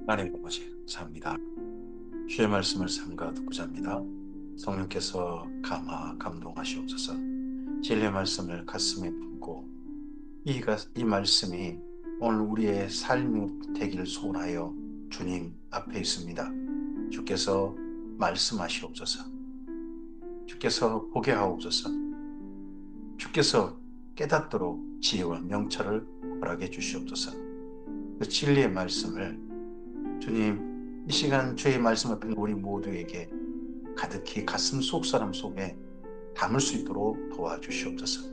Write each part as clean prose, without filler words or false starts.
하나님 아버지 감사합니다. 주의 말씀을 삼가 듣고자 합니다. 성령께서 감동하시옵소서. 진리의 말씀을 가슴에 품고 이 말씀이 오늘 우리의 삶이 되기를 소원하여 주님 앞에 있습니다. 주께서 말씀하시옵소서. 주께서 보게 하옵소서. 주께서 깨닫도록 지혜와 명철을 허락해 주시옵소서. 그 진리의 말씀을 주님, 이 시간 주의 말씀 앞에 있는 우리 모두에게 가득히 가슴 속 사람 속에 담을 수 있도록 도와주시옵소서.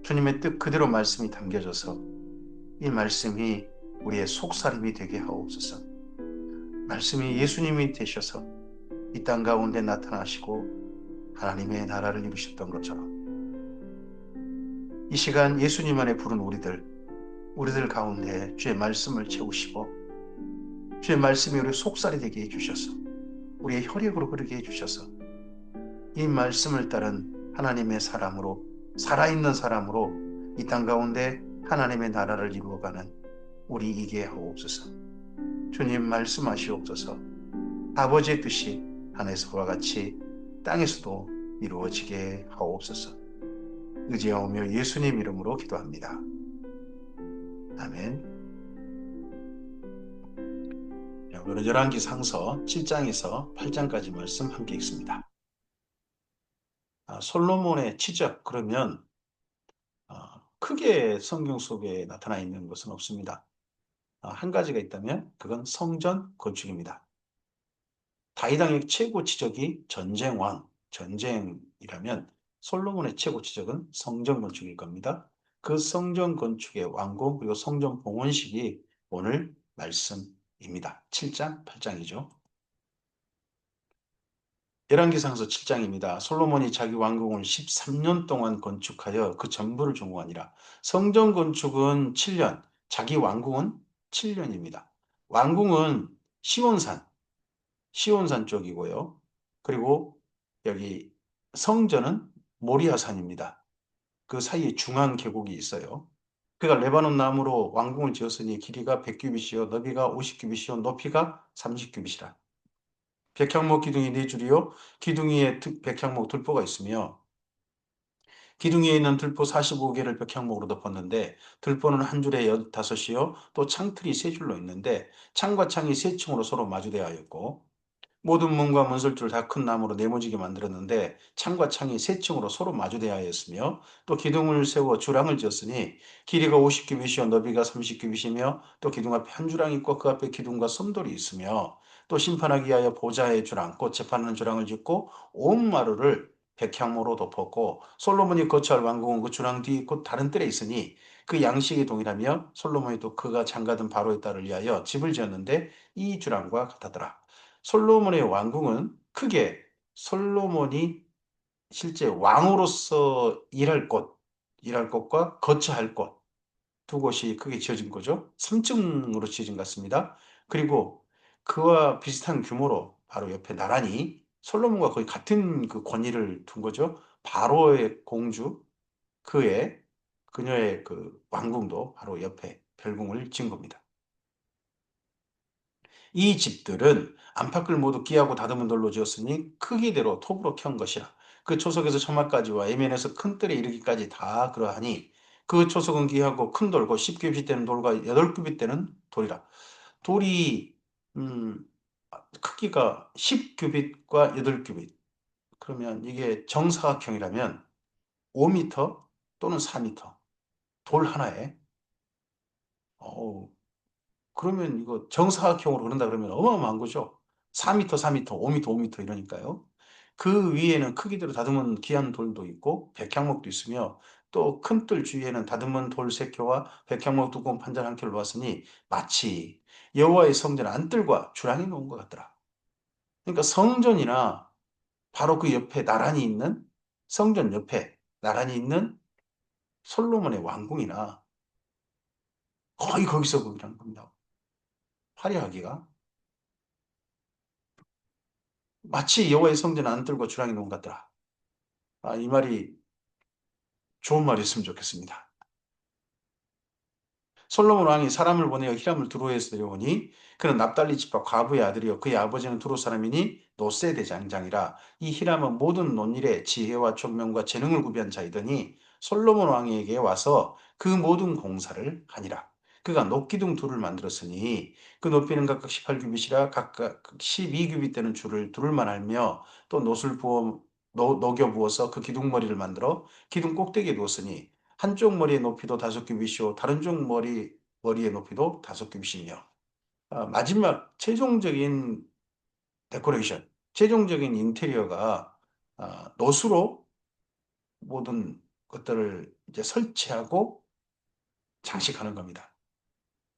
주님의 뜻 그대로 말씀이 담겨져서 이 말씀이 우리의 속사람이 되게 하옵소서. 말씀이 예수님이 되셔서 이 땅 가운데 나타나시고 하나님의 나라를 이루셨던 것처럼 이 시간 예수님 안에 부른 우리들 가운데 주의 말씀을 채우시고 주의 말씀이 우리 속살이 되게 해주셔서 우리의 혈액으로 흐르게 해주셔서 이 말씀을 따른 하나님의 사람으로 살아있는 사람으로 이 땅 가운데 하나님의 나라를 이루어가는 우리이게 하옵소서. 주님 말씀하시옵소서. 아버지의 뜻이 하늘에서와 같이 땅에서도 이루어지게 하옵소서. 의지하오며 예수님 이름으로 기도합니다. 아멘. 오늘은 열왕기상서 7장에서 8장까지 말씀 함께 읽습니다. 솔로몬의 치적 그러면 크게 성경 속에 나타나 있는 것은 없습니다. 한 가지가 있다면 그건 성전 건축입니다. 다윗 왕의 최고 지적이 전쟁왕, 전쟁이라면 솔로몬의 최고 지적은 성전 건축일 겁니다. 그 성전 건축의 완공 그리고 성전 봉헌식이 오늘 말씀입니다. 7장, 8장이죠. 열왕기상서 7장입니다. 솔로몬이 자기 왕궁을 13년 동안 건축하여 그 전부를 종호하니라. 성전 건축은 7년, 자기 왕궁은 7년입니다. 왕궁은 시온산, 시온산 쪽이고요. 그리고 여기 성전은 모리아산입니다. 그 사이에 중앙 계곡이 있어요. 그가 레바논 나무로 왕궁을 지었으니 길이가 100규빗이요 너비가 50규빗이요 높이가 30규빗이라. 백향목 기둥이 4줄이요 기둥 위에 백향목 들보가 있으며 기둥 위에 있는 들보 45개를 백향목으로 덮었는데 들보는 한 줄에 15이요 또 창틀이 3줄로 있는데 창과 창이 3층으로 서로 마주대어 있고 모든 문과 문설주를 다 큰 나무로 네모지게 만들었는데 창과 창이 3층으로 서로 마주대하여 있으며 또 기둥을 세워 주랑을 지었으니 길이가 50규빗이요 너비가 30규빗이며 또 기둥 앞에 한 주랑이 있고 그 앞에 기둥과 섬돌이 있으며 또 심판하기 위하여 보좌의 주랑 곧 재판하는 주랑을 짓고 온 마루를 백향모로 덮었고 솔로몬이 거처할 왕궁은 그 주랑 뒤 곧 다른 뜰에 있으니 그 양식이 동일하며 솔로몬이 또 그가 장가든 바로의 딸을 위하여 집을 지었는데 이 주랑과 같았더라. 솔로몬의 왕궁은 크게 솔로몬이 실제 왕으로서 일할 곳과 거처할 곳, 두 곳이 크게 지어진 거죠. 3층으로 지어진 것 같습니다. 그리고 그와 비슷한 규모로 바로 옆에 나란히 솔로몬과 거의 같은 그 권위를 둔 거죠. 바로의 공주, 그의, 그녀의 그 왕궁도 바로 옆에 별궁을 지은 겁니다. 이 집들은 안팎을 모두 끼하고 다듬은 돌로 지었으니 크기대로 톱으로 켠 것이라. 그 초석에서 처마까지와 애면에서 큰 뜰에 이르기까지 다 그러하니 그 초석은 귀하고 큰 돌고 10규빗 되는 돌과 8규빗 되는 돌이라. 돌이 음, 크기가 10규빗과 8규빗. 그러면 이게 정사각형이라면 5m 또는 4m. 돌 하나에. 어우, 그러면 이거 정사각형으로 그런다 그러면 어마어마한 거죠. 4m, 4m, 5m, 5m 이러니까요. 그 위에는 크기대로 다듬은 귀한 돌도 있고 백향목도 있으며 또 큰 뜰 주위에는 다듬은 돌 3켜와 백향목 두꺼운 판잔 한 켜를 놓았으니 마치 여호와의 성전 안뜰과 주랑이 놓은 것 같더라. 그러니까 성전이나 바로 그 옆에 나란히 있는 성전 옆에 나란히 있는 솔로몬의 왕궁이나 거의 거기서 거기라는 겁니다. 화려하기가. 마치 여호와의 성전 안뜰과 주랑이 놓은 것 같더라. 이 말이 좋은 말이었으면 좋겠습니다. 솔로몬 왕이 사람을 보내어 히람을 두로에서 데려오니 그는 납달리 지파 과부의 아들이요 그의 아버지는 두로 사람이니 노세 대장장이라. 이 히람은 모든 논일에 지혜와 총명과 재능을 구비한 자이더니 솔로몬 왕에게 와서 그 모든 공사를 하니라. 그가 녹기둥 둘을 만들었으니 그 높이는 각각 18규빗이라 각각 12규빗 되는 줄을 둘만 알며 또 놋을 부어 녹여 부어서 그 기둥머리를 만들어 기둥 꼭대기에 두었으니 한쪽 머리의 높이도 5규빗이요 다른 쪽 머리의 높이도 5규빗이며. 마지막 최종적인 데코레이션, 최종적인 인테리어가 놋으로 모든 것들을 이제 설치하고 장식하는 겁니다.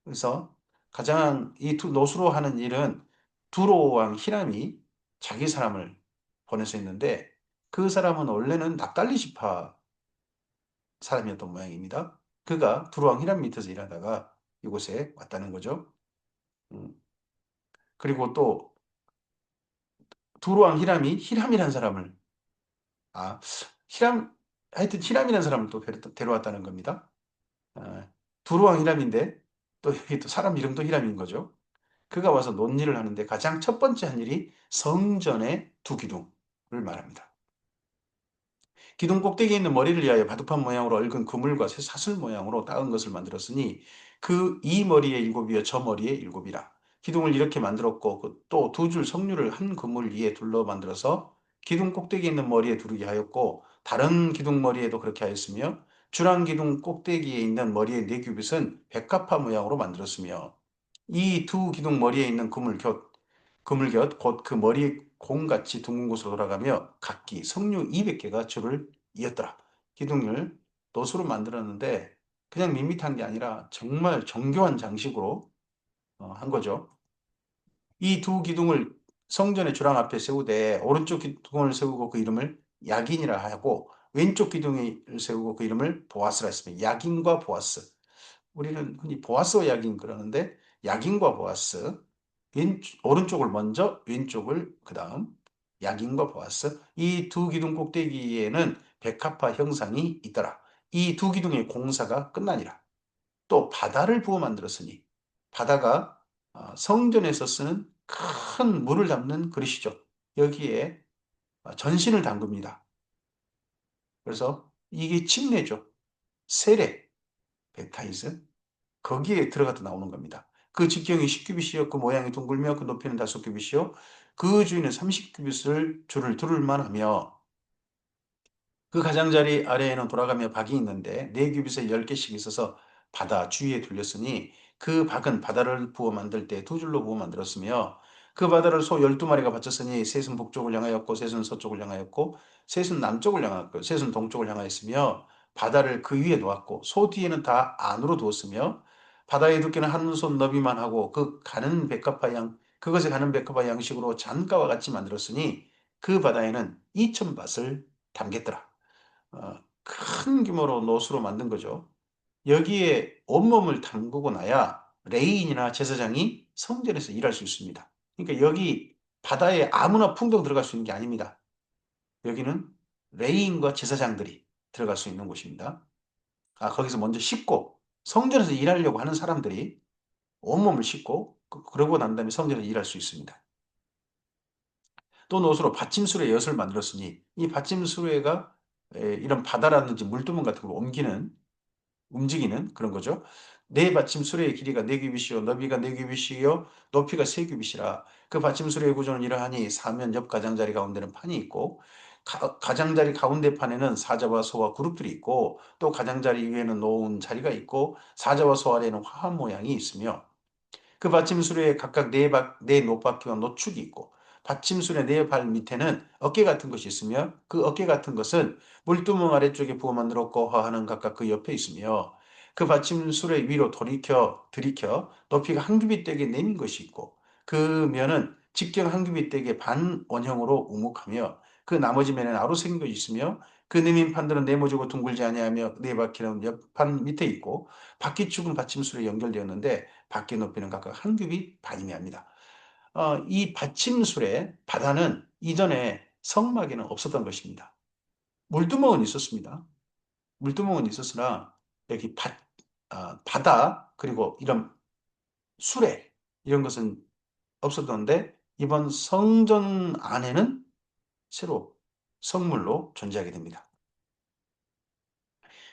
그래서 가장 이 놋으로 하는 일은 두로 왕 히람이 자기 사람을 보내서 했는데 그 사람은 원래는 납달리 지파 사람이었던 모양입니다. 그가 두로 왕 히람 밑에서 일하다가 이곳에 왔다는 거죠. 음, 그리고 또 두로 왕 히람이 히람이라는 사람을 아 히람 하여튼 히람이라는 사람을 또 데려왔다는 겁니다. 아, 두로 왕 히람인데 또 여기 또 사람 이름도 히람인 거죠. 그가 와서 논일을 하는데 가장 첫 번째 한 일이 성전의 두 기둥을 말합니다. 기둥 꼭대기에 있는 머리를 위하여 바둑판 모양으로 얽은 그물과 사슬 모양으로 따은 것을 만들었으니 그 이 머리에 일곱이여 저 머리에 일곱이라. 기둥을 이렇게 만들었고 또 두 줄 석류를 한 그물 위에 둘러 만들어서 기둥 꼭대기에 있는 머리에 두르게 하였고 다른 기둥 머리에도 그렇게 하였으며 주랑 기둥 꼭대기에 있는 머리의 네 규빗은 백합화 모양으로 만들었으며 이 두 기둥 머리에 있는 그물곁 곧 그 머리 공같이 둥근 곳으로 돌아가며 각기 석류 200개가 줄을 이었더라. 기둥을 놋으로 만들었는데 그냥 밋밋한 게 아니라 정말 정교한 장식으로 한 거죠. 이 두 기둥을 성전의 주랑 앞에 세우되 오른쪽 기둥을 세우고 그 이름을 야긴이라 하고 왼쪽 기둥을 세우고 그 이름을 보아스라 했습니다. 야긴과 보아스. 우리는 흔히 보아스와 야긴 그러는데 야긴과 보아스 오른쪽을 먼저 왼쪽을 그 다음 야긴과 보아스 이 두 기둥 꼭대기에는 백합화 형상이 있더라. 이 두 기둥의 공사가 끝나니라. 또 바다를 부어 만들었으니 바다가 성전에서 쓰는 큰 물을 담는 그릇이죠. 여기에 전신을 담급니다. 그래서 이게 침례죠. 세례, 베타이즈 거기에 들어가다 나오는 겁니다. 그 직경이 10규빗이요. 그 모양이 둥글며 그 높이는 5규빗이요. 그 주위는 30규빗을 줄을 두를만 하며 그 가장자리 아래에는 돌아가며 박이 있는데 네 규빗에 10개씩 있어서 바다 주위에 둘렸으니 그 박은 바다를 부어 만들 때 두 줄로 부어 만들었으며 그 바다를 소 12마리가 바쳤으니 셋은 북쪽을 향하였고 셋은 서쪽을 향하였고 셋은 남쪽을 향하였고 셋은 동쪽을 향하였으며 바다를 그 위에 놓았고 소 뒤에는 다 안으로 두었으며 바다의 두께는 한 손 너비만 하고 그것에 가는 백합화 양식으로 잔가와 같이 만들었으니 그 바다에는 2,000밭을 담겠더라. 큰 규모로 노수로 만든 거죠. 여기에 온몸을 담그고 나야 레인이나 제사장이 성전에서 일할 수 있습니다. 그러니까 여기 바다에 아무나 풍덩 들어갈 수 있는 게 아닙니다. 여기는 레인과 제사장들이 들어갈 수 있는 곳입니다. 거기서 먼저 씻고 성전에서 일하려고 하는 사람들이 온몸을 씻고 그러고 난 다음에 성전에서 일할 수 있습니다. 또 노수로 받침수레 엿을 만들었으니 이 받침수레가 이런 바다라든지 물두멍 같은 걸 움직이는 그런 거죠. 네 받침 수레의 길이가 네 규빗이요 너비가 네 규빗이요 높이가 세 규빗이라. 그 받침 수레의 구조는 이러하니 사면 옆 가장자리 가운데는 판이 있고 가장자리 가운데 판에는 사자와 소와 그룹들이 있고 또 가장자리 위에는 놓은 자리가 있고 사자와 소 아래에는 화환 모양이 있으며 그 받침술에 각각 네 노바퀴와 노축이 있고 받침술의 네 발 밑에는 어깨 같은 것이 있으며 그 어깨 같은 것은 물두멍 아래쪽에 부어 만들었고 화하는 각각 그 옆에 있으며 그 받침술의 위로 들이켜 높이가 한 규빗 되게 내민 것이 있고 그 면은 직경 한 규빗 되게 반원형으로 우묵하며 그 나머지 면에는 아로 생긴 것이 있으며 그 내민 판들은 네모지고 둥글지 아니하며 네 바퀴는 옆판 밑에 있고 바퀴축은 받침술에 연결되었는데 바퀴 높이는 각각 한 규빗 반이며 합니다. 이 받침술의 바다는 이전에 성막에는 없었던 것입니다. 물두멍은 있었습니다. 물두멍은 있었으나 여기 바다 그리고 이런 수레 이런 것은 없었던데 이번 성전 안에는 새로 성물로 존재하게 됩니다.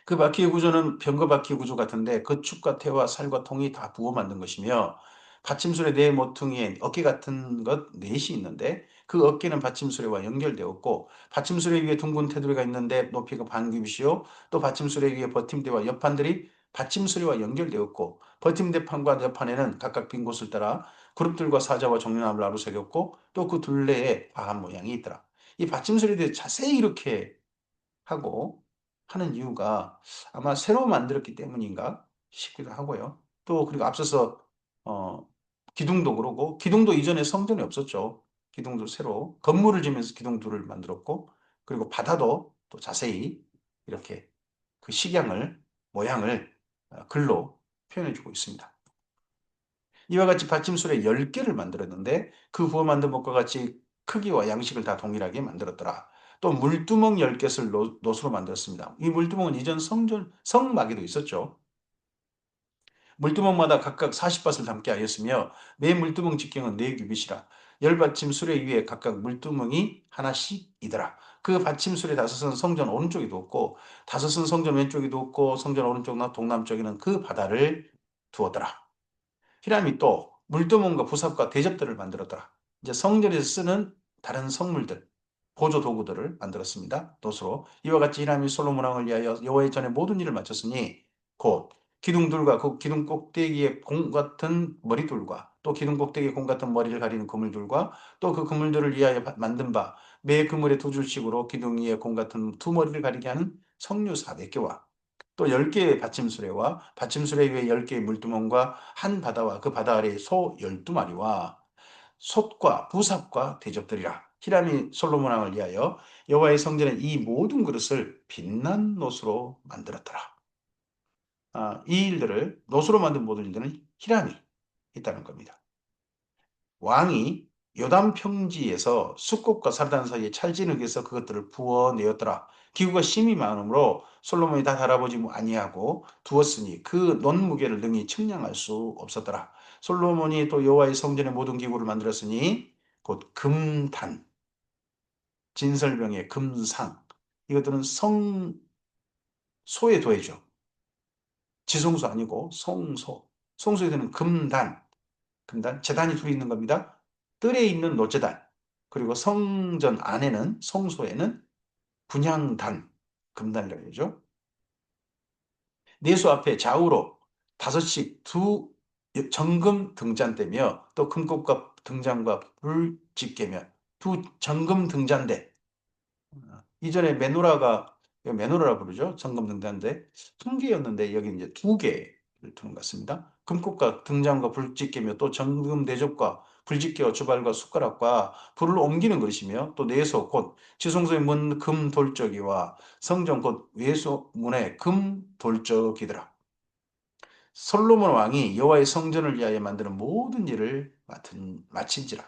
그 바퀴의 구조는 병거 바퀴 구조 같은데 건축과 태와 살과 통이 다 부어 만든 것이며 받침술의 네 모퉁이에 어깨 같은 것 넷이 있는데 그 어깨는 받침술에와 연결되었고 받침술에 위에 둥근 테두리가 있는데 높이가 반규빗이요 또 받침술에 위에 버팀대와 옆판들이 받침술에와 연결되었고 버팀대 판과 옆판에는 각각 빈 곳을 따라 그룹들과 사자와 종려나무를 나로 새겼고 또 그 둘레에 과한 모양이 있더라. 이 받침술에 대해 자세히 이렇게 하고 하는 이유가 아마 새로 만들었기 때문인가 싶기도 하고요. 또 그리고 앞서서 어 기둥도 그러고 기둥도 이전에 성전이 없었죠. 기둥도 새로 건물을 지으면서 기둥들을 만들었고 그리고 바다도 또 자세히 이렇게 그 식양을 모양을 글로 표현해 주고 있습니다. 이와 같이 받침술에 10개를 만들었는데 그 후어 만든 것과 같이 크기와 양식을 다 동일하게 만들었더라. 또 물두멍 10개를 노수로 만들었습니다. 이 물두멍은 이전 성막에도 있었죠. 물두멍마다 각각 40밭을 담게 하였으며 매 물두멍 직경은 4규빗이라 열받침술에 위에 각각 물두멍이 하나씩이더라. 그 받침술의 다섯은 성전 오른쪽에 두었고 다섯은 성전 왼쪽에 두었고 성전 오른쪽나 동남쪽에는 그 바다를 두었더라. 히람이 또 물두멍과 부삽과 대접들을 만들었더라. 이제 성전에서 쓰는 다른 성물들, 보조 도구들을 만들었습니다. 돛으로. 이와 같이 히람이 솔로몬 왕을 위하여 여호와의 전에 모든 일을 마쳤으니 곧 기둥들과 그 기둥 꼭대기에 공 같은 머리둘과 또 기둥 꼭대기에 공 같은 머리를 가리는 그물들과 또 그 그물들을 위하여 만든 바 매 그물에 두 줄씩으로 기둥 위에 공 같은 두 머리를 가리게 하는 석류 400개와 또 10개의 받침수레와 받침수레 위에 10개의 물두멍과 한 바다와 그 바다 아래에 소 12마리와 솥과 부삽과 대접들이라. 히람이 솔로몬 왕을 위하여 여호와의 성전에 이 모든 그릇을 빛난 놋으로 만들었더라. 이 일들을 놋으로 만든 모든 일들은 히람이 했다는 겁니다. 왕이 요단 평지에서 숫꽃과 사르단 사이에 찰진흙에서 그것들을 부어내었더라. 기구가 심히 많으므로 솔로몬이 다 달아보지 아니하고 두었으니 그 논무게를 능히 측량할 수 없었더라. 솔로몬이 또 여호와의 성전의 모든 기구를 만들었으니 곧 금단, 진설병의 금상 이것들은 성소에 더해죠. 지성소 아니고 성소. 성소에 드는 금단, 제단이 둘이 있는 겁니다. 뜰에 있는 노제단, 그리고 성전 안에는, 성소에는 분향단, 금단이라고 하죠. 내수 앞에 좌우로 다섯씩 두 정금 등잔대며 또 금꽃과 등잔과 불집게며 두 정금 등잔대. 이전에 메노라라 부르죠. 정금 등잔대. 한 개였는데 여기 이제 두 개를 두는 것 같습니다. 금꽃과 등잔과 불집게며 또 정금 대접과 불집게와 주발과 숟가락과 불을 옮기는 것이며 또 내소 곧 지성소의 문 금 돌적이와 성전 곧 외소 문의 금 돌적이더라. 솔로몬 왕이 여호와의 성전을 위하여 만드는 모든 일을 마친지라.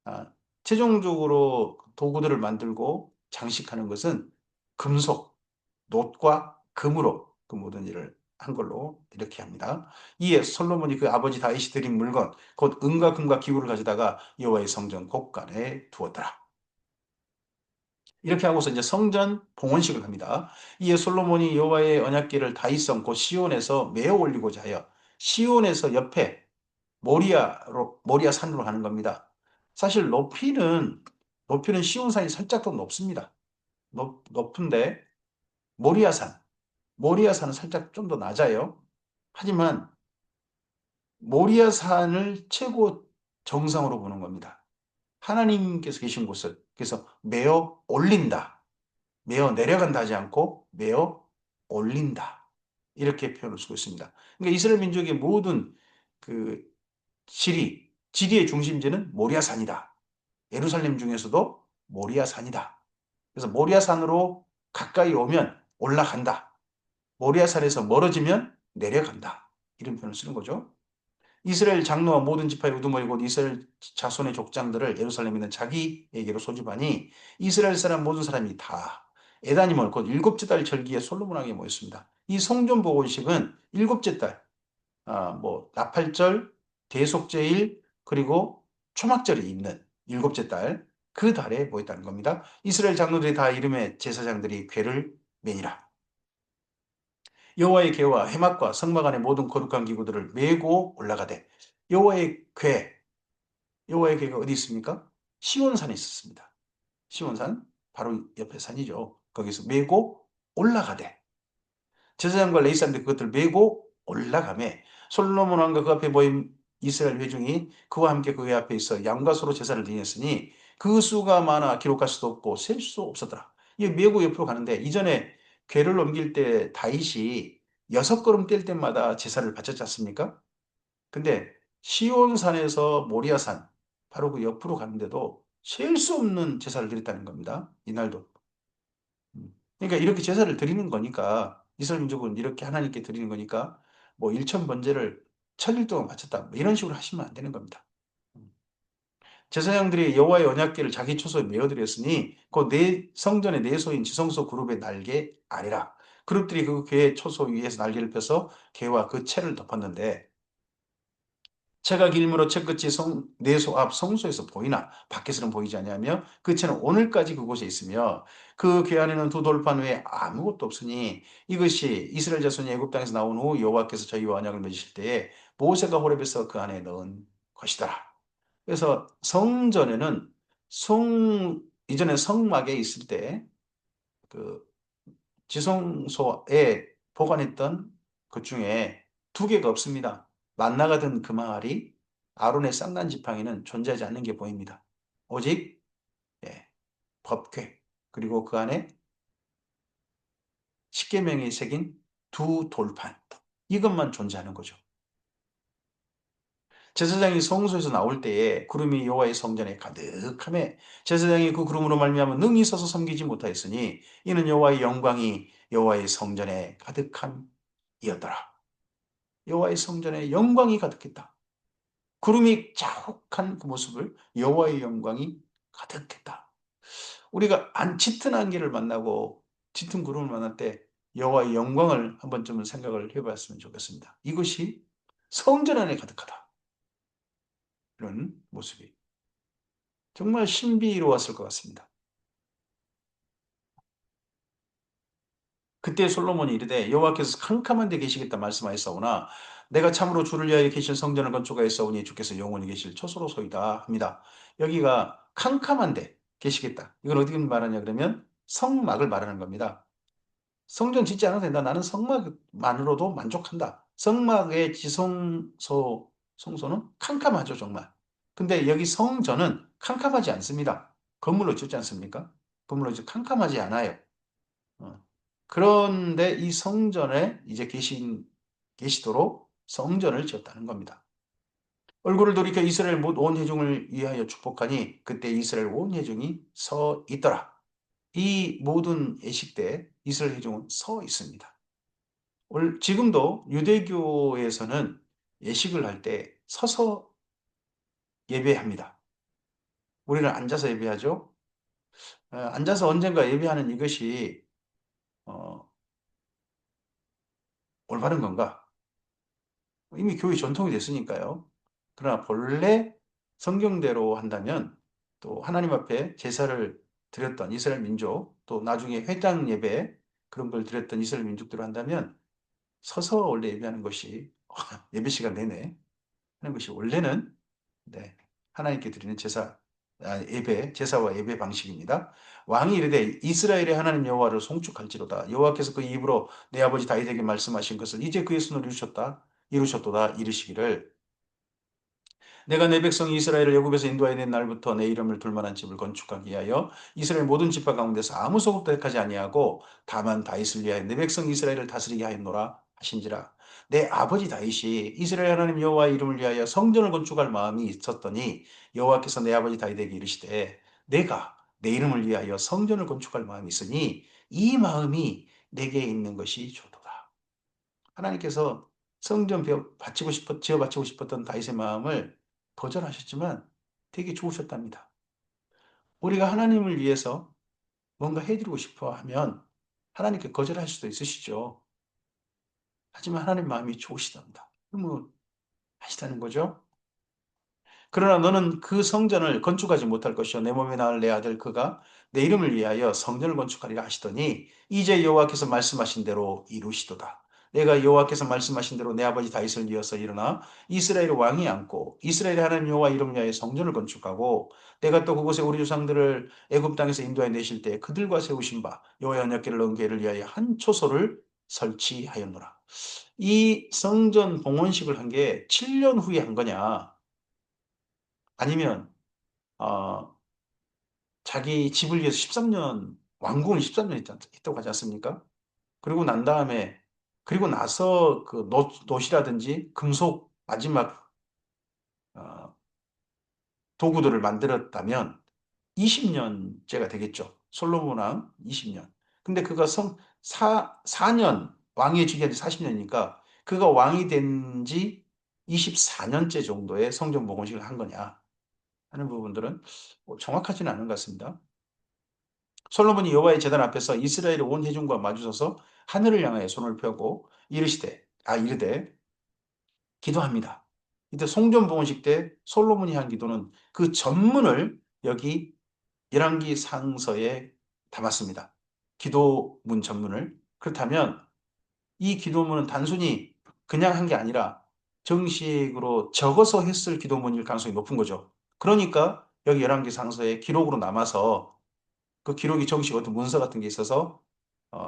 아, 최종적으로 도구들을 만들고 장식하는 것은 금속, 놋과 금으로 그 모든 일을 한 걸로 이렇게 합니다. 이에 솔로몬이 그 아버지 다윗이 드린 물건, 곧 은과 금과 기구를 가져다가 여호와의 성전 곳간에 두었더라. 이렇게 하고서 이제 성전 봉헌식을 합니다. 이에 솔로몬이 여호와의 언약궤를 다윗성 곧 시온에서 메어 올리고자 하여 시온에서 옆에 모리아 산으로 가는 겁니다. 사실 높이는 시온산이 살짝 더 높습니다. 높은데 모리아산, 모리아산은 살짝 좀 더 낮아요. 하지만 모리아산을 최고 정상으로 보는 겁니다. 하나님께서 계신 곳을 그래서 메어 올린다. 메어 내려간다 하지 않고 메어 올린다. 이렇게 표현을 쓰고 있습니다. 그러니까 이스라엘 민족의 모든 그 지리의 중심지는 모리아산이다. 예루살렘 중에서도 모리아산이다. 그래서 모리아산으로 가까이 오면 올라간다. 모리아산에서 멀어지면 내려간다. 이런 표현을 쓰는 거죠. 이스라엘 장로와 모든 지파의 우두머리 곧 이스라엘 자손의 족장들을 예루살렘에 있는 자기에게로 소집하니 이스라엘 사람 모든 사람이 다 에다님을 곧 일곱째 달 절기에 솔로몬 왕에 모였습니다. 이 성전 복원식은 일곱째 달 뭐 나팔절, 대속죄일, 그리고 초막절이 있는 일곱째 달, 그 달에 모였다는 겁니다. 이스라엘 장로들이 다 이름에 제사장들이 궤를 매니라. 여호와의 궤와 회막과 성막 안의 모든 거룩한 기구들을 메고 올라가되 여호와의 궤, 여호와의 궤가 어디 있습니까? 시온산에 있었습니다. 시온산 바로 옆에 산이죠. 거기서 메고 올라가되 제사장과 레위사람들이 그것을 메고 올라가매 솔로몬 왕과 그 앞에 모인 이스라엘 회중이 그와 함께 그의 앞에 있어 양과 소로 제사를 드렸으니 그 수가 많아 기록할 수도 없고 셀 수 없었더라. 이 메고 옆으로 가는데 이전에 궤를 넘길 때 다윗이 6걸음 뗄 때마다 제사를 바쳤지 않습니까? 근데 시온산에서 모리아산 바로 그 옆으로 가는데도 셀 수 없는 제사를 드렸다는 겁니다. 이날도. 그러니까 이렇게 제사를 드리는 거니까 이스라엘 민족은 이렇게 하나님께 드리는 거니까 뭐 일천 번제를 천일 동안 바쳤다 뭐 이런 식으로 하시면 안 되는 겁니다. 음. 제사장들이 여호와의 언약궤를 자기 초소에 메어드렸으니 그 내 성전의 내소인 지성소 그룹의 날개 아니라 그룹들이 그 궤의 초소 위에서 날개를 펴서 궤와 그 채를 덮었는데 채가 길므로 채끝이 내소 앞 성소에서 보이나 밖에서는 보이지 아니하며 그 채는 오늘까지 그곳에 있으며 그 궤 안에는 두 돌판 외에 아무것도 없으니 이것이 이스라엘 자손이 애굽 땅에서 나온 후 여호와께서 저희와 언약을 맺으실 때에 모세가 호렙에서 그 안에 넣은 것이더라. 그래서 성전에는 이전에 성막에 있을 때그 지성소에 보관했던 것 중에 두 개가 없습니다. 만나가 든 그 마을이 아론의 쌍난 지팡이는 존재하지 않는 게 보입니다. 오직 예, 법궤 그리고 그 안에 십계명이 새긴 두 돌판 이것만 존재하는 거죠. 제사장이 성소에서 나올 때에 구름이 여호와의 성전에 가득하며 제사장이 그 구름으로 말미암아 능히 서서 섬기지 못하였으니 이는 여호와의 영광이 여호와의 성전에 가득함이었더라. 여호와의 성전에 영광이 가득했다. 구름이 자욱한 그 모습을 여호와의 영광이 가득했다. 우리가 짙은 안개를 만나고 짙은 구름을 만날 때 여호와의 영광을 한 번쯤은 생각을 해봤으면 좋겠습니다. 이것이 성전 안에 가득하다. 이런 모습이 정말 신비로웠을 것 같습니다. 그때 솔로몬이 이르되 여호와께서 캄캄한 데 계시겠다 말씀하였사오나 내가 참으로 주를 위하여 계실 성전을 건축하였사오니 주께서 영원히 계실 처소로소이다 합니다. 여기가 캄캄한 데 계시겠다. 이걸 어떻게 말하냐 그러면 성막을 말하는 겁니다. 성전 짓지 않아도 된다. 나는 성막만으로도 만족한다. 성막의 성소는 캄캄하죠, 정말. 근데 여기 성전은 캄캄하지 않습니다. 건물로 짓지 않습니까? 건물로 짓 캄캄하지 않아요. 어. 그런데 이 성전에 이제 계시도록 성전을 지었다는 겁니다. 얼굴을 돌이켜 이스라엘 온 회중을 위하여 축복하니 그때 이스라엘 온 회중이 서 있더라. 이 모든 예식 때 이스라엘 회중은 서 있습니다. 지금도 유대교에서는 예식을 할 때 서서 예배합니다. 우리는 앉아서 예배하죠. 앉아서 언젠가 예배하는 이것이 어, 올바른 건가? 이미 교회 전통이 됐으니까요. 그러나 본래 성경대로 한다면 또 하나님 앞에 제사를 드렸던 이스라엘 민족, 또 나중에 회당 예배 그런 걸 드렸던 이스라엘 민족대로 한다면 서서 원래 예배하는 것이 예배 시간 내내 하는 것이 원래는 네, 하나님께 드리는 예배, 제사와 예배 방식입니다. 왕이 이르되 이스라엘의 하나님 여호와를 송축할지로다. 여호와께서 그 입으로 내 아버지 다윗에게 말씀하신 것을 이제 그의 손으로 이루셨도다 이르시기를 내가 내 백성 이스라엘을 애굽에서 인도하여 낸 날부터 내 이름을 둘 만한 집을 건축하기 위하여 이스라엘 모든 지파 가운데서 아무 소급도 택하지 아니하고 다만 다윗을 위하여 내 백성 이스라엘을 다스리게 하였노라 하신지라. 내 아버지 다윗이 이스라엘 하나님 여호와의 이름을 위하여 성전을 건축할 마음이 있었더니 여호와께서 내 아버지 다윗에게 이르시되 내가 내 이름을 위하여 성전을 건축할 마음이 있으니 이 마음이 내게 있는 것이 좋도다. 하나님께서 성전 지어 바치고 싶었던 다윗의 마음을 거절하셨지만 되게 좋으셨답니다. 우리가 하나님을 위해서 뭔가 해드리고 싶어 하면 하나님께 거절할 수도 있으시죠. 하지만 하나님 마음이 좋으시답니다. 뭐 하시다는 거죠. 그러나 너는 그 성전을 건축하지 못할 것이요 내 몸에 낳을 내 아들 그가 내 이름을 위하여 성전을 건축하리라 하시더니 이제 여호와께서 말씀하신 대로 이루시도다. 내가 여호와께서 말씀하신 대로 내 아버지 다윗을 이어서 일어나 이스라엘 왕이 앉고 이스라엘의 하나님 여호와 이름 위하여 성전을 건축하고 내가 또 그곳에 우리 조상들을 애굽 땅에서 인도해 내실 때 그들과 세우신 바 여호와의 언약궤를 넣은 궤를 위하여 한 초소를 설치하였노라. 이 성전 봉헌식을 한 게 7년 후에 한 거냐? 아니면 어, 자기 집을 위해서 13년, 왕궁을 13년 있다고 하지 않습니까? 그리고 난 다음에, 그리고 나서 그 놋이라든지 금속 마지막 어, 도구들을 만들었다면 20년째가 되겠죠. 솔로몬 왕 20년. 근데 그가 4년, 왕위에 즉위한 지 40년이니까 그가 왕이 된 지 24년째 정도의 성전 복원식을 한 거냐 하는 부분들은 뭐 정확하지는 않은 것 같습니다. 솔로몬이 여호와의 제단 앞에서 이스라엘의 온 회중과 마주서서 하늘을 향하여 손을 펴고 이르되 기도합니다. 이때 성전 봉헌식 때 솔로몬이 한 기도는 그 전문을 여기 열왕기 상서에 담았습니다. 기도문 전문을. 그렇다면 이 기도문은 단순히 그냥 한 게 아니라 정식으로 적어서 했을 기도문일 가능성이 높은 거죠. 그러니까 여기 열왕기 상서에 기록으로 남아서 그 기록이 정식 어떤 문서 같은 게 있어서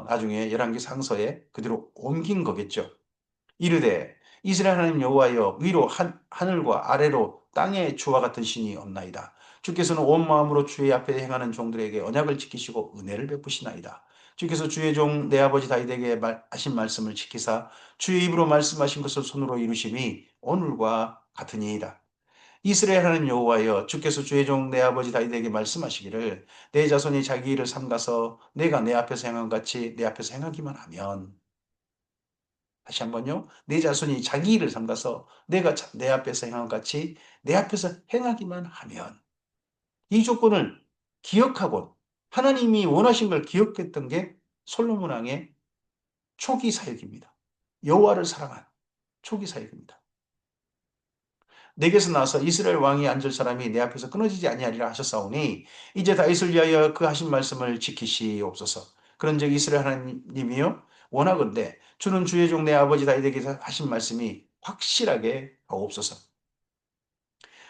나중에 열왕기 상서에 그대로 옮긴 거겠죠. 이르되 이스라엘 하나님 여호와여 위로 하늘과 아래로 땅에 주와 같은 신이 없나이다. 주께서는 온 마음으로 주의 앞에 행하는 종들에게 언약을 지키시고 은혜를 베푸시나이다. 주께서 주의 종 내 아버지 다윗에게 하신 말씀을 지키사 주의 입으로 말씀하신 것을 손으로 이루심이 오늘과 같으니이다. 이스라엘 하나님 여호와여 주께서 주의 종 내 아버지 다윗에게 말씀하시기를 내 자손이 자기 일을 삼가서 내가 내 앞에서 행한 같이 내 앞에서 행하기만 하면 다시 한번요. 내 자손이 자기 일을 삼가서 내가 내 앞에서 행한 같이 내 앞에서 행하기만 하면 이 조건을 기억하고 하나님이 원하신 걸 기억했던 게 솔로몬 왕의 초기 사역입니다. 여호와를 사랑한 초기 사역입니다. 내게서 나서 이스라엘 왕이 앉을 사람이 내 앞에서 끊어지지 아니하리라 하셨사오니 이제 다윗을 위하여 그 하신 말씀을 지키시옵소서. 그런즉 이스라엘 하나님이여 원하건대 주는 주의 종 내 아버지 다윗에게 하신 말씀이 확실하게 하옵소서.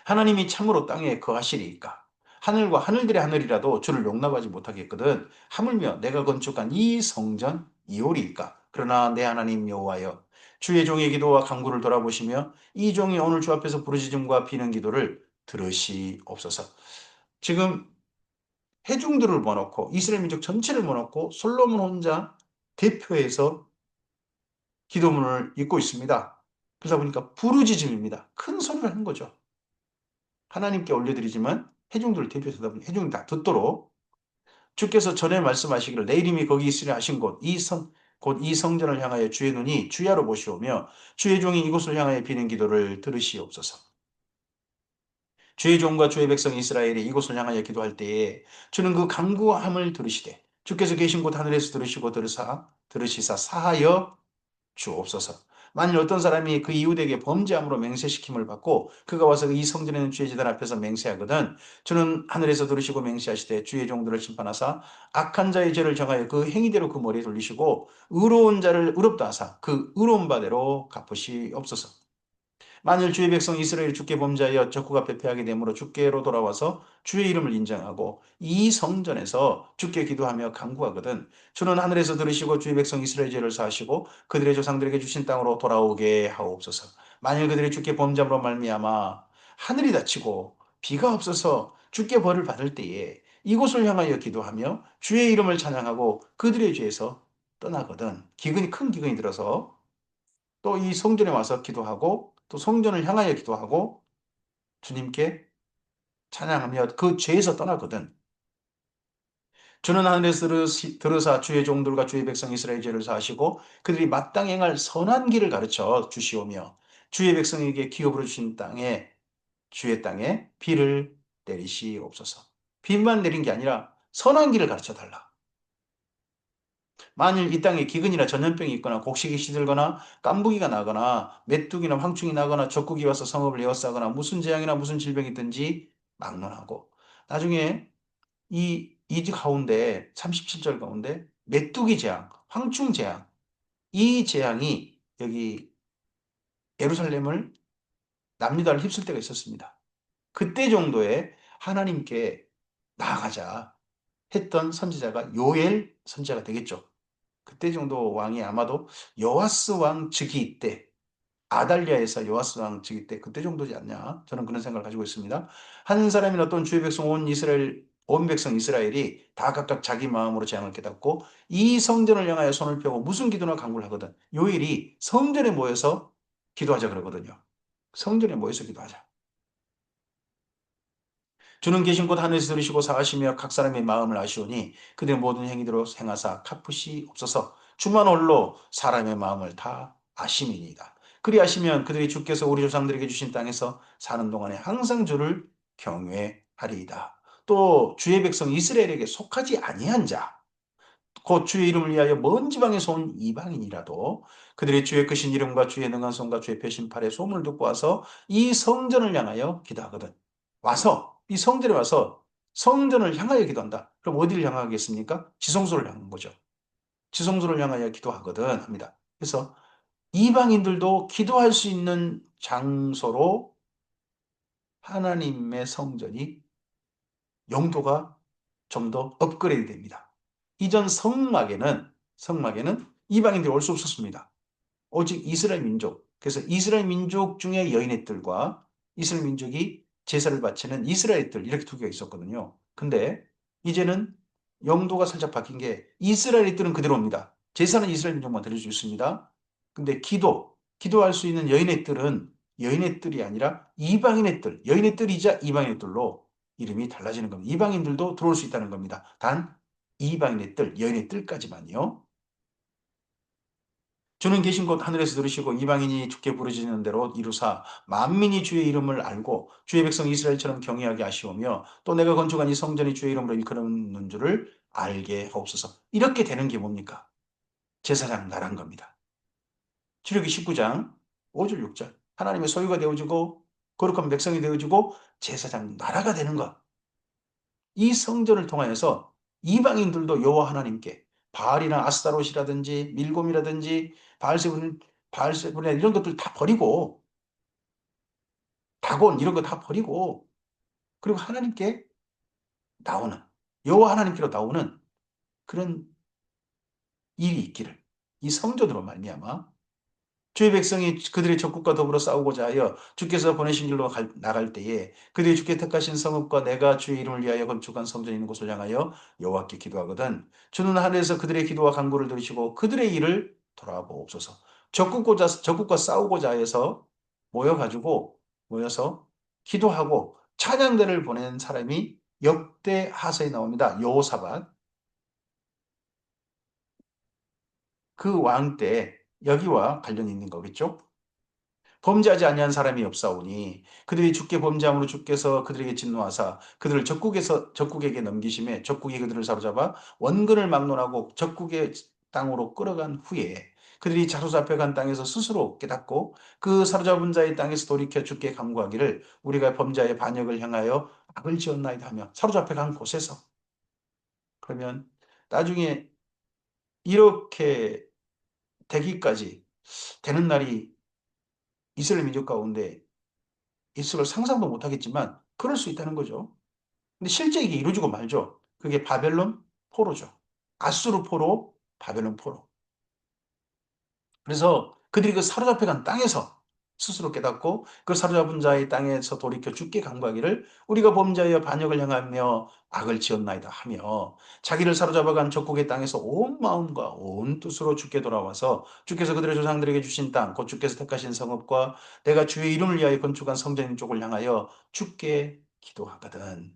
하나님이 참으로 땅에 거하시리이까. 하늘과 하늘들의 하늘이라도 주를 용납하지 못하겠거든. 하물며 내가 건축한 이 성전 이오리이까. 그러나 내 하나님 여호와여 주의 종의 기도와 간구를 돌아보시며 이 종이 오늘 주 앞에서 부르짖음과 비는 기도를 들으시옵소서. 지금 회중들을 모아놓고 이스라엘 민족 전체를 모아놓고 솔로몬 혼자 대표해서 기도문을 읽고 있습니다. 그러다 보니까 부르짖음입니다. 큰 소리를 하는 거죠. 하나님께 올려드리지만 회중들을 대표해서 하다 보니 회중이 다 듣도록 주께서 전에 말씀하시기를 내 이름이 거기 있으려 하신 곧 이 성전을 향하여 주의 눈이 주야로 보시오며 주의 종이 이곳을 향하여 비는 기도를 들으시옵소서. 주의 종과 주의 백성 이스라엘이 이곳을 향하여 기도할 때에 주는 그 간구함을 들으시되 주께서 계신 곳 하늘에서 들으시고 들으시사 사하여 주옵소서. 만일 어떤 사람이 그 이웃에게 범죄함으로 맹세시킴을 받고 그가 와서 이 성전에 있는 주의 제단 앞에서 맹세하거든 주는 하늘에서 들으시고 맹세하시되 주의 종들을 심판하사 악한 자의 죄를 정하여 그 행위대로 그 머리에 돌리시고 의로운 자를 의롭다 하사 그 의로운 바대로 갚으시옵소서. 만일 주의 백성 이스라엘 주께 범죄하여 적국가 패폐하게 되므로 주께로 돌아와서 주의 이름을 인정하고 이 성전에서 주께 기도하며 간구하거든 주는 하늘에서 들으시고 주의 백성 이스라엘 죄를 사하시고 그들의 조상들에게 주신 땅으로 돌아오게 하옵소서. 만일 그들이 주께 범죄함으로 말미암아 하늘이 닫히고 비가 없어서 주께 벌을 받을 때에 이곳을 향하여 기도하며 주의 이름을 찬양하고 그들의 죄에서 떠나거든 큰 기근이 들어서 또 이 성전에 와서 기도하고 또 성전을 향하여 기도하고 주님께 찬양하며 그 죄에서 떠나거든. 주는 하늘에서 들으사 주의 종들과 주의 백성 이스라엘 죄를 사하시고 그들이 마땅히 행할 선한 길을 가르쳐 주시오며 주의 백성에게 기업으로 주신 땅에 주의 땅에 비를 내리시옵소서. 비만 내린 게 아니라 선한 길을 가르쳐 달라. 만일 이 땅에 기근이나 전염병이 있거나 곡식이 시들거나 깐부기가 나거나 메뚜기나 황충이 나거나 적국이 와서 성읍을 에워싸거나 무슨 재앙이나 무슨 질병이 있든지 막론하고 나중에 이 가운데 37절 가운데 메뚜기 재앙, 황충 재앙 이 재앙이 여기 예루살렘을 남유다를 휩쓸 때가 있었습니다. 그때 정도에 하나님께 나아가자 했던 선지자가 요엘 선지자가 되겠죠. 그때 정도 왕이 아마도 여호와스 왕 즉위 때 아달리아에서 여호와스 왕 즉위 때 그때 정도지 않냐 저는 그런 생각을 가지고 있습니다. 한 사람이나 어떤 주의 백성 온 백성 이스라엘이 다 각각 자기 마음으로 재앙을 깨닫고 이 성전을 향하여 손을 펴고 무슨 기도나 간구를 하거든 요일이 성전에 모여서 기도하자 그러거든요. 성전에 모여서 기도하자. 주는 계신 곳 하늘에서 들으시고 사하시며 각 사람의 마음을 아시오니 그들의 모든 행위대로 행하사 갚으시 없어서 주만 홀로 사람의 마음을 다 아심이니이다. 그리하시면 그들이 주께서 우리 조상들에게 주신 땅에서 사는 동안에 항상 주를 경외하리이다. 또 주의 백성 이스라엘에게 속하지 아니한 자, 곧 주의 이름을 위하여 먼 지방에서 온 이방인이라도 그들의 주의 크신 이름과 주의 능한 손과 주의 펴신 팔의 소문을 듣고 와서 이 성전을 향하여 기도하거든. 와서 이 성전에 와서 성전을 향하여 기도한다. 그럼 어디를 향하겠습니까? 지성소를 향한 거죠. 지성소를 향하여 기도하거든 합니다. 그래서 이방인들도 기도할 수 있는 장소로 하나님의 성전이 용도가 좀 더 업그레이드 됩니다. 이전 성막에는 이방인들이 올 수 없었습니다. 오직 이스라엘 민족. 그래서 이스라엘 민족 중에 여인들과 이스라엘 민족이 제사를 바치는 이스라엘들 이렇게 두 개가 있었거든요. 근데 이제는 영도가 살짝 바뀐 게 이스라엘들은 그대로입니다. 제사는 이스라엘 민족만 드릴 수 있습니다. 근데 기도할 수 있는 여인들은 여인들이 아니라 이방인의 뜰, 여인의 뜰이자 이방인의 뜰로 이름이 달라지는 겁니다. 이방인들도 들어올 수 있다는 겁니다. 단 이방인의 뜰, 여인의 뜰까지만요. 주는 계신 곳 하늘에서 들으시고 이방인이 주께 부르짖는 대로 이루사 만민이 주의 이름을 알고 주의 백성 이스라엘처럼 경외하게 하시오며 또 내가 건축한 이 성전이 주의 이름으로 일컬음는 줄을 알게 하옵소서. 이렇게 되는 게 뭡니까? 제사장 나란 겁니다. 출애굽기 19장 5절 6절 하나님의 소유가 되어지고 거룩한 백성이 되어지고 제사장 나라가 되는 것. 이 성전을 통하여서 이방인들도 여호와 하나님께 바알이나 아스타롯이라든지 밀곰이라든지 바알세분이나 이런 것들 다 버리고 다곤 이런 거 다 버리고 그리고 하나님께 나오는 여호와 하나님께로 나오는 그런 일이 있기를 이 성전으로 말미암아 주의 백성이 그들의 적국과 더불어 싸우고자 하여 주께서 보내신 길로 나갈 때에 그들이 주께 택하신 성읍과 내가 주의 이름을 위하여 건축한 성전이 있는 곳을 향하여 여호와께 기도하거든 주는 하늘에서 그들의 기도와 간구를 들으시고 그들의 일을 돌아보옵소서. 적국과 싸우고자 하여서 모여서 기도하고 찬양대를 보낸 사람이 역대 하서에 나옵니다. 여호사밧 그 왕 때 여기와 관련이 있는 거겠죠? 범죄하지 아니한 사람이 없사오니 그들이 주께 범죄함으로 주께서 그들에게 진노하사 그들을 적국에게 넘기심에 적국이 그들을 사로잡아 원근을 막론하고 적국의 땅으로 끌어간 후에 그들이 사로잡혀간 땅에서 스스로 깨닫고 그 사로잡은 자의 땅에서 돌이켜 주께 간구하기를 우리가 범죄의 반역을 향하여 악을 지었나이다 하며 사로잡혀간 곳에서 그러면 나중에 이렇게 되기까지 되는 날이 이스라엘 민족 가운데 있을 상상도 못하겠지만 그럴 수 있다는 거죠. 근데 실제 이게 이루어지고 말죠. 그게 바벨론 포로죠. 아수르 포로, 바벨론 포로. 그래서 그들이 그 사로잡혀간 땅에서 스스로 깨닫고 그 사로잡은 자의 땅에서 돌이켜 주께 간구하기를 우리가 범죄하여 반역을 향하며 악을 지었나이다 하며 자기를 사로잡아간 적국의 땅에서 온 마음과 온 뜻으로 주께 돌아와서 주께서 그들의 조상들에게 주신 땅, 곧 주께서 택하신 성읍과 내가 주의 이름을 위하여 건축한 성전 쪽을 향하여 주께 기도하거든.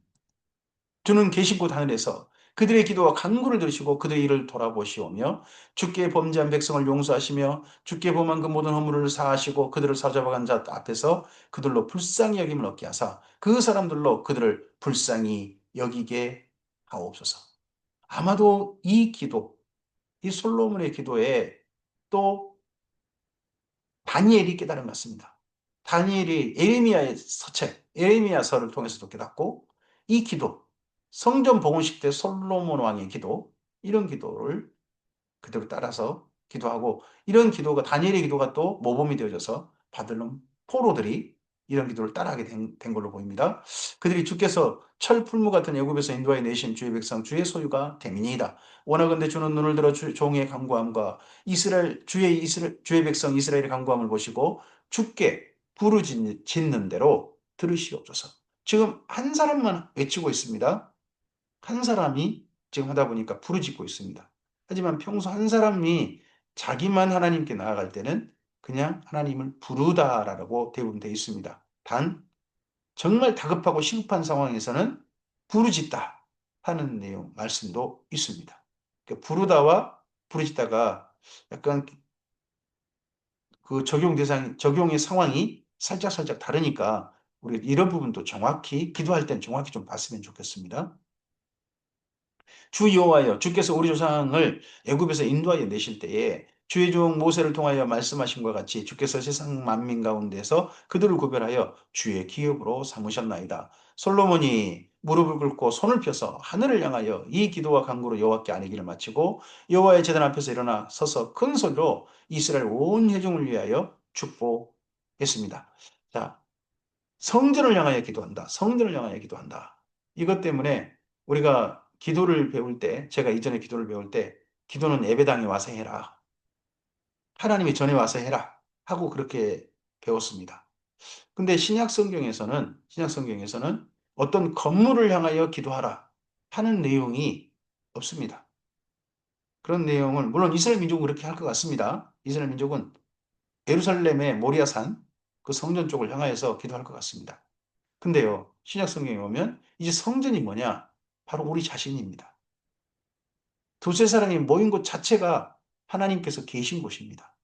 주는 계신 곳 하늘에서 그들의 기도와 간구를 들으시고 그들의 일을 돌아보시오며 주께 범죄한 백성을 용서하시며 주께 범한 그 모든 허물을 사하시고 그들을 사잡아간 자 앞에서 그들로 불쌍히 여김을 얻게 하사 그 사람들로 그들을 불쌍히 여기게 하옵소서. 아마도 이 기도 이 솔로몬의 기도에 또 다니엘이 깨달은 것 같습니다. 다니엘이 에레미야의 서책, 에레미야서를 통해서도 깨닫고 이 기도, 성전 봉헌식 때 솔로몬 왕의 기도, 이런 기도를 그대로 따라서 기도하고 이런 기도가 다니엘의 기도가 또 모범이 되어져서 바벨론 포로들이 이런 기도를 따라하게 된 걸로 보입니다. 그들이 주께서 철풀무 같은 애굽에서 인도하여 내신 주의 백성 주의 소유가 되민이다. 원하건대 주는 눈을 들어 종의 간구함과 주의 백성 이스라엘의 간구함을 보시고 주께 부르짖는 대로 들으시옵소서. 지금 한 사람만 외치고 있습니다. 한 사람이 지금 하다 보니까 부르짖고 있습니다. 하지만 평소 한 사람이 자기만 하나님께 나아갈 때는 그냥 하나님을 부르다라고 대부분 되어 있습니다. 단 정말 다급하고 시급한 상황에서는 부르짖다 하는 내용 말씀도 있습니다. 그러니까 부르다와 부르짖다가 약간 그 적용의 상황이 살짝 다르니까 우리 이런 부분도 정확히 기도할 때는 정확히 좀 봤으면 좋겠습니다. 주 여호와여 주께서 우리 조상을 애굽에서 인도하여 내실 때에 주의 종 모세를 통하여 말씀하신 것 같이 주께서 세상 만민 가운데서 그들을 구별하여 주의 기업으로 삼으셨나이다. 솔로몬이 무릎을 꿇고 손을 펴서 하늘을 향하여 이 기도와 간구로 여호와께 아뢰기를 마치고 여호와의 제단 앞에서 일어나 서서 큰 소리로 이스라엘 온 회중을 위하여 축복했습니다. 자, 성전을 향하여 기도한다. 성전을 향하여 기도한다. 이것 때문에 우리가 기도를 배울 때, 제가 이전에 기도를 배울 때, 기도는 예배당에 와서 해라. 하나님이 전에 와서 해라. 하고 그렇게 배웠습니다. 근데 신약 성경에서는 어떤 건물을 향하여 기도하라 하는 내용이 없습니다. 그런 내용을, 물론 이스라엘 민족은 그렇게 할 것 같습니다. 이스라엘 민족은 예루살렘의 모리아산, 그 성전 쪽을 향하여서 기도할 것 같습니다. 근데요, 신약 성경에 보면 이제 성전이 뭐냐? 바로 우리 자신입니다. 두세 사람이 모인 곳 자체가 하나님께서 계신 곳입니다.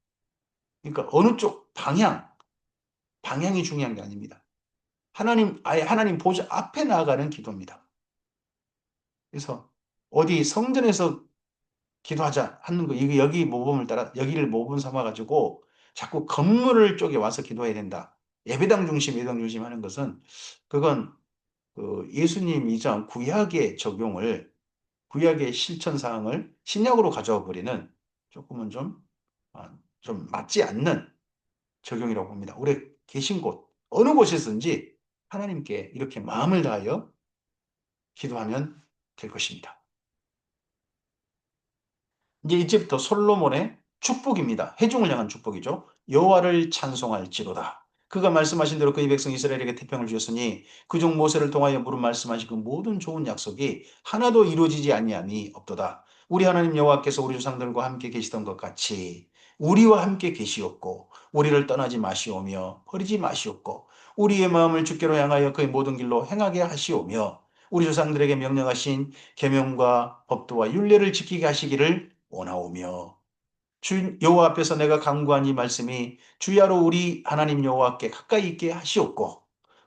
그러니까 어느 쪽 방향이 중요한 게 아닙니다. 아예 하나님 보좌 앞에 나아가는 기도입니다. 그래서 어디 성전에서 기도하자 하는 거, 이거 여기를 모범 삼아가지고 자꾸 건물을 쪽에 와서 기도해야 된다. 예배당 중심 하는 것은 그건 그 예수님 이전 구약의 실천 사항을 신약으로 가져와 버리는 조금은 좀 맞지 않는 적용이라고 봅니다. 우리 계신 곳, 어느 곳에서든지 하나님께 이렇게 마음을 다하여 기도하면 될 것입니다. 이제 이제부터 솔로몬의 축복입니다. 회중을 향한 축복이죠. 여호와를 찬송할지로다. 그가 말씀하신 대로 그의 백성 이스라엘에게 태평을 주셨으니 그중 모세를 통하여 물은 말씀하신 그 모든 좋은 약속이 하나도 이루어지지 아니함이 없도다. 우리 하나님 여호와께서 우리 조상들과 함께 계시던 것 같이 우리와 함께 계시옵고 우리를 떠나지 마시오며 버리지 마시옵고 우리의 마음을 주께로 향하여 그의 모든 길로 행하게 하시오며 우리 조상들에게 명령하신 계명과 법도와 율례를 지키게 하시기를 원하오며 주 여호와 앞에서 내가 간구한 이 말씀이 주야로 우리 하나님 여호와께 가까이 있게 하시옵고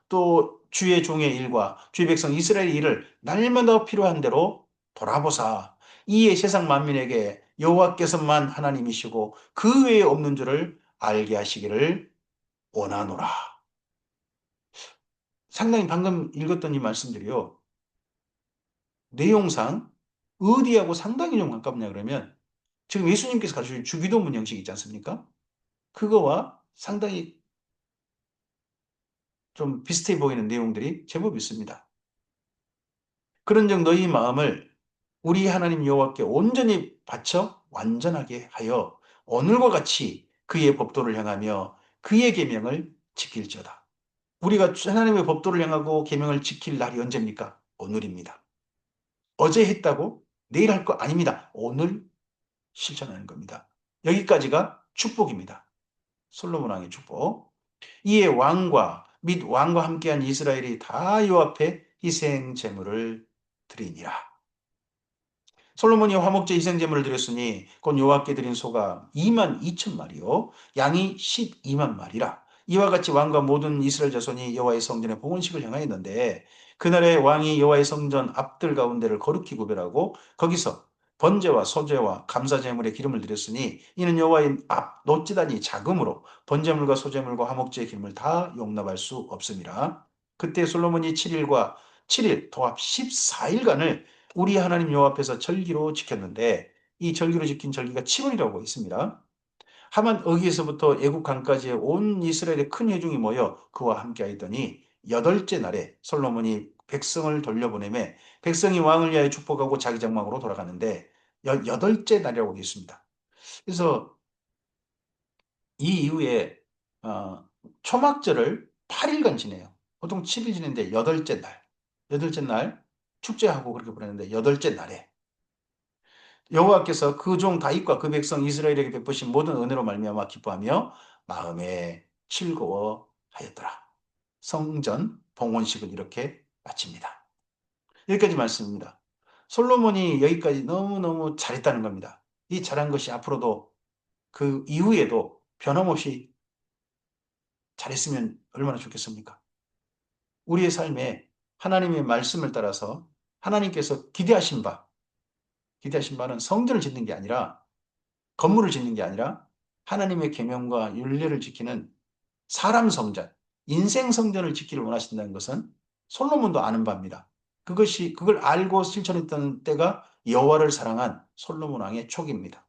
또 주의 종의 일과 주의 백성 이스라엘의 일을 날마다 필요한 대로 돌아보사 이에 세상 만민에게 여호와께서만 하나님이시고 그 외에 없는 줄을 알게 하시기를 원하노라. 상당히 방금 읽었던 이 말씀들이요. 내용상 어디하고 상당히 좀 가깝냐 그러면 지금 예수님께서 가르쳐준 주기도문 형식 있지 않습니까? 그거와 상당히 좀 비슷해 보이는 내용들이 제법 있습니다. 그런즉 너희 마음을 우리 하나님 여호와께 온전히 바쳐 완전하게 하여 오늘과 같이 그의 법도를 향하며 그의 계명을 지킬지어다. 우리가 하나님의 법도를 향하고 계명을 지킬 날이 언제입니까? 오늘입니다. 어제 했다고 내일 할 거 아닙니다. 오늘 실천하는 겁니다. 여기까지가 축복입니다. 솔로몬 왕의 축복. 이에 왕과 및 왕과 함께한 이스라엘이 다 여호와 앞에 희생 제물을 드리니라. 솔로몬이 화목제 희생 제물을 드렸으니 곧 여호와께 드린 소가 2만 2천 마리요 양이 12만 마리라. 이와 같이 왕과 모든 이스라엘 자손이 여호와의 성전에 봉헌식을 행하였는데 그날에 왕이 여호와의 성전 앞들 가운데를 거룩히 구별하고 거기서 번제와 소제와 감사제물에 기름을 드렸으니 이는 여호와의 앞 노찌다니 자금으로 번제물과 소제물과 화목제의 기름을 다 용납할 수 없음이라. 그때 솔로몬이 7일과 7일 도합 14일간을 우리 하나님 여호와 앞에서 절기로 지켰는데 이 절기로 지킨 절기가 7월이라고 있습니다. 하만 어기에서부터 애국 강까지의 온 이스라엘의 큰 회중이 모여 그와 함께하였더니 여덟째 날에 솔로몬이 백성을 돌려보내매 백성이 왕을 위하여 축복하고 자기 장막으로 돌아가는데 여덟째 날이라고 되어 있습니다. 그래서 이 이후에 어, 초막절을 8일간 지내요. 보통 7일 지내는데 여덟째 날 축제하고 그렇게 보내는데 여덟째 날에 여호와께서 그 종 다윗과 그 백성 이스라엘에게 베푸신 모든 은혜로 말미암아 기뻐하며 마음에 즐거워하였더라. 성전 봉헌식을 이렇게 마칩니다. 여기까지 말씀입니다. 솔로몬이 여기까지 너무너무 잘했다는 겁니다. 이 잘한 것이 앞으로도 그 이후에도 변함없이 잘했으면 얼마나 좋겠습니까? 우리의 삶에 하나님의 말씀을 따라서 하나님께서 기대하신 바는 성전을 짓는 게 아니라 건물을 짓는 게 아니라 하나님의 계명과 율례를 지키는 사람 성전, 인생 성전을 짓기를 원하신다는 것은 솔로몬도 아는 바입니다. 그걸 알고 실천했던 때가 여호와를 사랑한 솔로몬 왕의 초기입니다.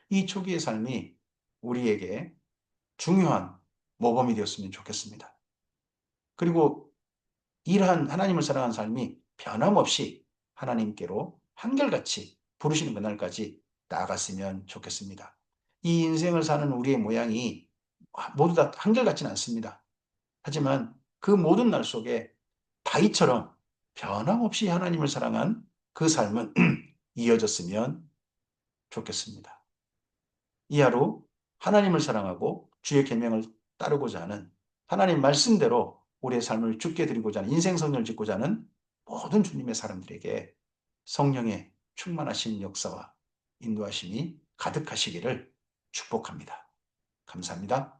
이 초기의 삶이 우리에게 중요한 모범이 되었으면 좋겠습니다. 그리고 이러한 하나님을 사랑하는 삶이 변함없이 하나님께로 한결같이 부르시는 그날까지 나아갔으면 좋겠습니다. 이 인생을 사는 우리의 모양이 모두 다 한결같지는 않습니다. 하지만 그 모든 날 속에 다윗처럼 변함없이 하나님을 사랑한 그 삶은 이어졌으면 좋겠습니다. 이 하루 하나님을 사랑하고 주의 계명을 따르고자 하는 하나님 말씀대로 우리의 삶을 죽게 드리고자 하는 인생 성령을 짓고자 하는 모든 주님의 사람들에게 성령의 충만하신 역사와 인도하심이 가득하시기를 축복합니다. 감사합니다.